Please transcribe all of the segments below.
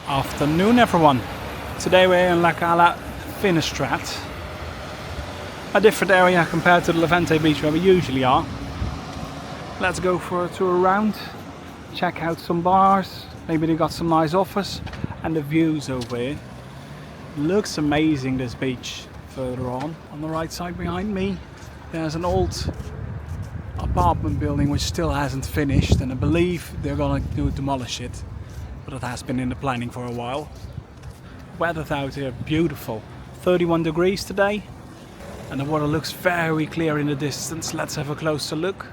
Afternoon everyone. Today we're in Cala de Finestrat. A different area compared to the Levante Beach where we usually are. Let's go for a tour around, check out some bars, maybe they got some nice offers, and the views over here. Looks amazing, this beach. Further on the right side behind me, there's an old apartment building which still hasn't finished, and I believe they're gonna demolish it. But it has been in the planning for a while. Weather out here beautiful. 31 degrees today, and the water looks very clear in the distance. Let's have a closer look.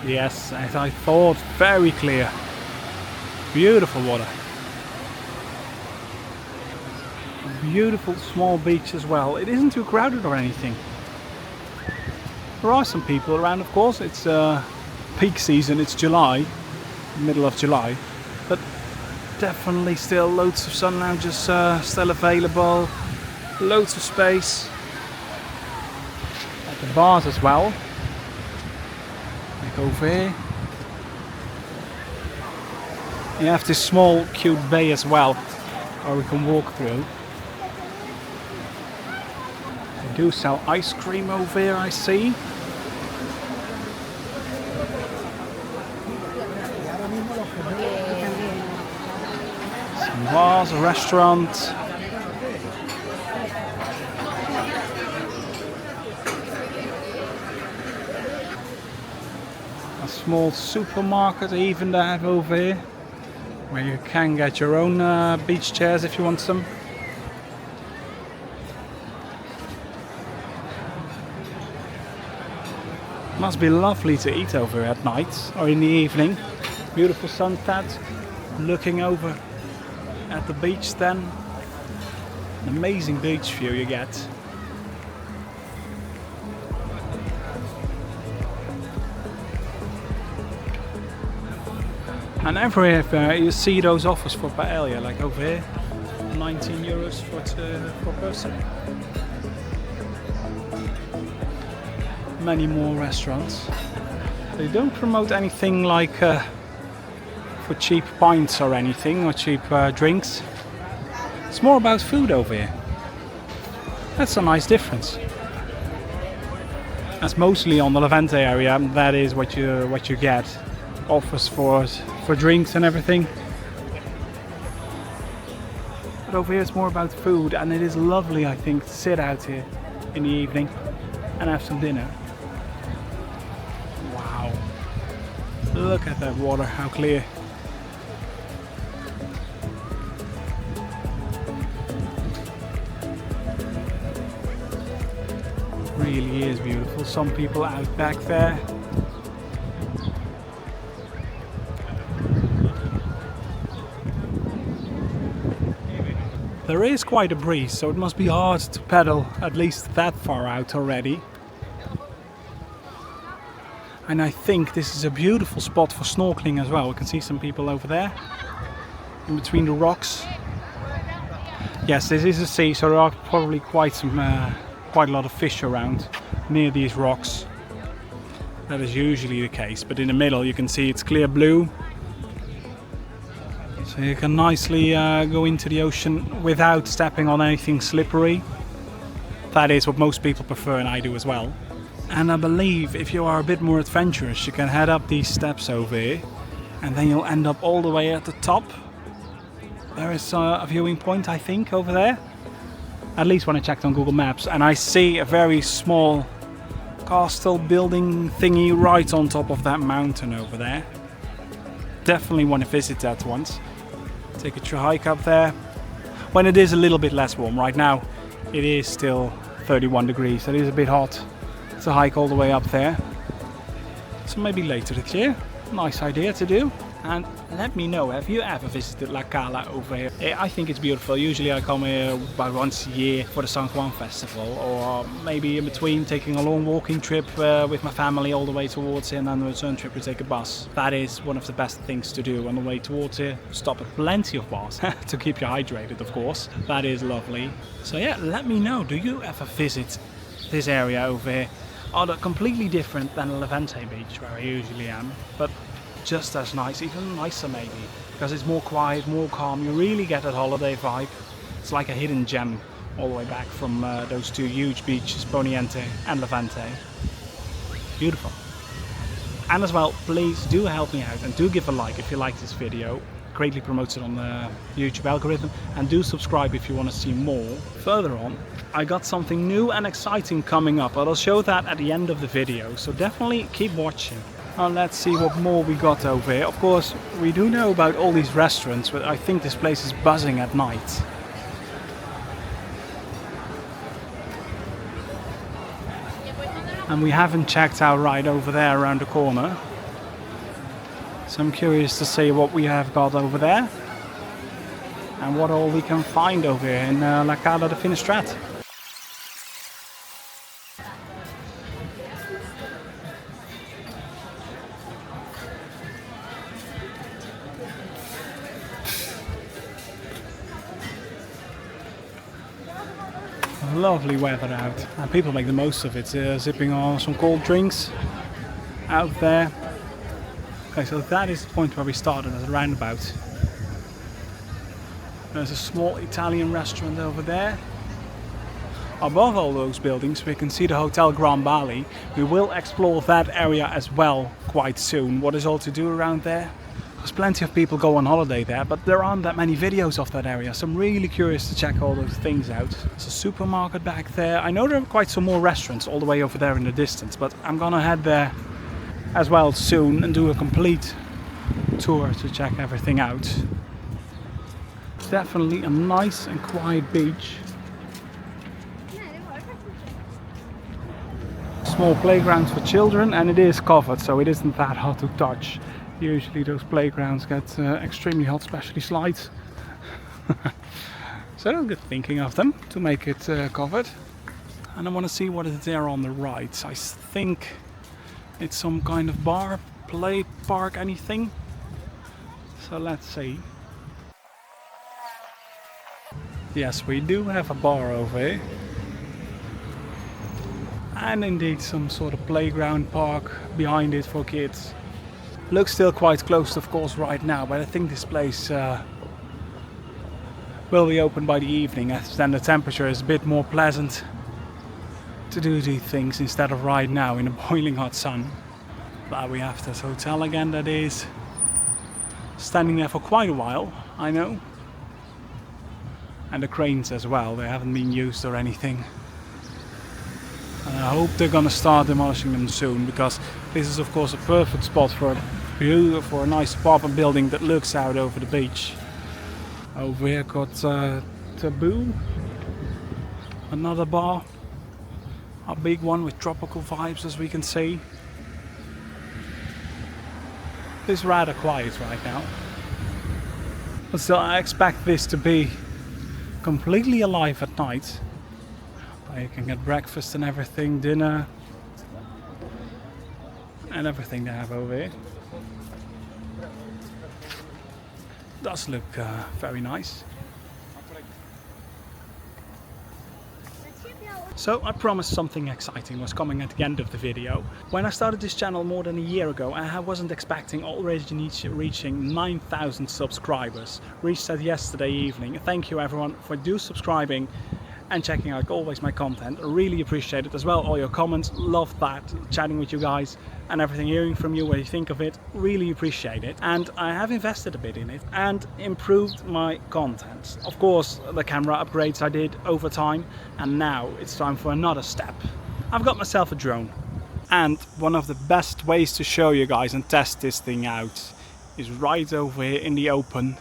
Yes, as I thought, very clear. Beautiful water. Beautiful small beach as well. It isn't too crowded or anything. There are some people around, of course. It's peak season, it's July, middle of July, but definitely still loads of sun lounges still available, loads of space. At the bars as well, like over here. You have this small cute bay as well, where we can walk through. They do sell ice cream over here, I see. Some bars, a restaurant. A small supermarket even they have over here, where you can get your own beach chairs if you want some. Must be lovely to eat over here at night or in the evening. Beautiful sunset, looking over at the beach then. An amazing beach view you get. And everywhere you see those offers for paella, like over here, 19 euros for person. Many more restaurants. They don't promote anything like for cheap pints or anything, or cheap drinks. It's more about food over here. That's a nice difference. That's mostly on the Levante area. That is what you get. Offers for drinks and everything. But over here it's more about food, and it is lovely, I think, to sit out here in the evening and have some dinner. Wow. Look at that water, how clear. Really is beautiful. Some people out back there. There is quite a breeze, so it must be hard to paddle at least that far out already. And I think this is a beautiful spot for snorkeling as well. We can see some people over there, in between the rocks. Yes, this is a sea, so there are probably quite a lot of fish around near these rocks. That is usually the case, but in the middle you can see it's clear blue. So you can nicely go into the ocean without stepping on anything slippery. That is what most people prefer, and I do as well. And I believe if you are a bit more adventurous, you can head up these steps over here, and then you'll end up all the way at the top. There is a viewing point, I think, over there. At least when I checked on Google Maps, and I see a very small castle building thingy right on top of that mountain over there. Definitely want to visit that once. Take a hike up there when it is a little bit less warm. Right now it is still 31 degrees, so it is a bit hot to hike all the way up there. So maybe later this year. Nice idea to do. And let me know, have you ever visited Cala over here? I think it's beautiful. Usually I come here about once a year for the San Juan festival, or maybe in between taking a long walking trip with my family all the way towards here, and then the return trip we take a bus. That is one of the best things to do on the way towards here. Stop at plenty of bars to keep you hydrated, of course. That is lovely. So yeah, let me know, do you ever visit this area over here? are completely different than Levante Beach, where I usually am, but just as nice, even nicer maybe, because it's more quiet, more calm. You really get that holiday vibe. It's like a hidden gem all the way back from those two huge beaches, Promenade and Levante. Beautiful. And as well, please do help me out and do give a like if you like this video. Greatly promotes it on the YouTube algorithm, and do subscribe if you want to see more. Further on, I got something new and exciting coming up, but I'll show that at the end of the video, so definitely keep watching. Now let's see what more we got over here. Of course, we do know about all these restaurants, but I think this place is buzzing at night. And we haven't checked out right over there around the corner. So I'm curious to see what we have got over there and what all we can find over here in Cala de Finestrat. Lovely weather out, and people make the most of it, sipping on some cold drinks out there. Okay, so that is the point where we started, at a roundabout. There's a small Italian restaurant over there. Above all those buildings we can see the Hotel Grand Bali. We will explore that area as well quite soon. What is all to do around there? There's plenty of people go on holiday there, but there aren't that many videos of that area, so I'm really curious to check all those things out. There's a supermarket back there. I know there are quite some more restaurants all the way over there in the distance, but I'm gonna head there as well soon and do a complete tour to check everything out. It's definitely a nice and quiet beach. Small playgrounds for children, and it is covered, so it isn't that hot to touch. Usually those playgrounds get extremely hot, especially slides. So good thinking of them to make it covered. And I want to see what is there on the right. I think it's some kind of bar, play park, anything. So let's see. Yes, we do have a bar over here. And indeed some sort of playground park behind it for kids. Looks still quite closed of course right now, but I think this place will be open by the evening, as then the temperature is a bit more pleasant to do these things instead of right now in the boiling hot sun. But we have this hotel again that is standing there for quite a while, I know. And the cranes as well, they haven't been used or anything. And I hope they're gonna start demolishing them soon, because this is of course a perfect spot for a view, for a nice apartment building that looks out over the beach. Over here got Taboo, another bar, a big one with tropical vibes as we can see. It's rather quiet right now, but still I expect this to be completely alive at night. You can get breakfast and everything, dinner and everything they have over here. Does look very nice. So I promised something exciting was coming at the end of the video. When I started this channel more than a year ago, I wasn't expecting already reaching 9,000 subscribers. Reached that yesterday evening. Thank you everyone for subscribing and checking out always my content. I really appreciate it as well, all your comments, love that, chatting with you guys and everything, hearing from you what you think of it, really appreciate it. And I have invested a bit in it and improved my content. Of course the camera upgrades I did over time, and now it's time for another step. I've got myself a drone, and one of the best ways to show you guys and test this thing out is right over here in the open